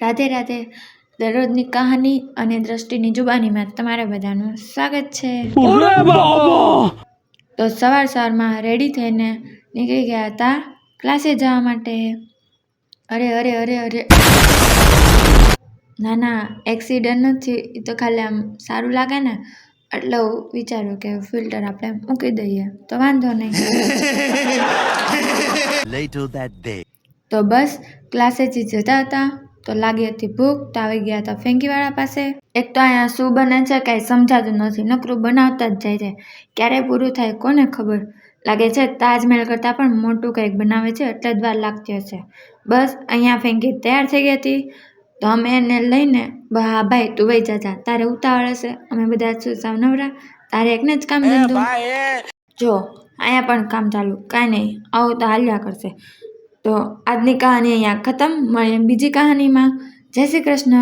રાધે રાધે. દરરોજની કહાની અને દ્રષ્ટિની જુબાનીમાં તમારા બધાનું સ્વાગત છે. તો સવારમાં રેડી થઈને નીકળી ગયા હતા ક્લાસે જવા માટે. અરે અરે અરે અરે ના એક્સિડન્ટ નથી, એ તો ખાલી આમ સારું લાગે ને એટલે વિચાર્યું કે ફિલ્ટર આપણે મૂકી દઈએ તો વાંધો નહીં. તો બસ ક્લાસેથી જતા હતા તો લાગી હતી ભૂખ, તો આવી ગયા હતા ફેંકીવાળા પાસે. એક તો અહીંયા શું બને છે કાંઈ સમજાતું નથી, નકરું બનાવતા જ જાય છે. ક્યારે પૂરું થાય કોને ખબર. લાગે છે તાજમહેલ કરતાં પણ મોટું કંઈક બનાવે છે એટલે જ વાર લાગતી હશે. બસ અહીંયા ફેંકી તૈયાર થઈ ગઈ હતી તો અમે એને લઈને, હા ભાઈ તું વહી જા, તારે ઉતાવળ હશે, અમે બધા સાવ નવરા, તારે એકને જ કામ ધંધો. જો અહીંયા પણ કામ ચાલુ, કાંઈ નહીં, આવું તો હાલ્યા કરશે. તો આજની કહાની અહીંયા ખતમ. મળીએ બીજી કહાનીમાં. જય શ્રી કૃષ્ણ.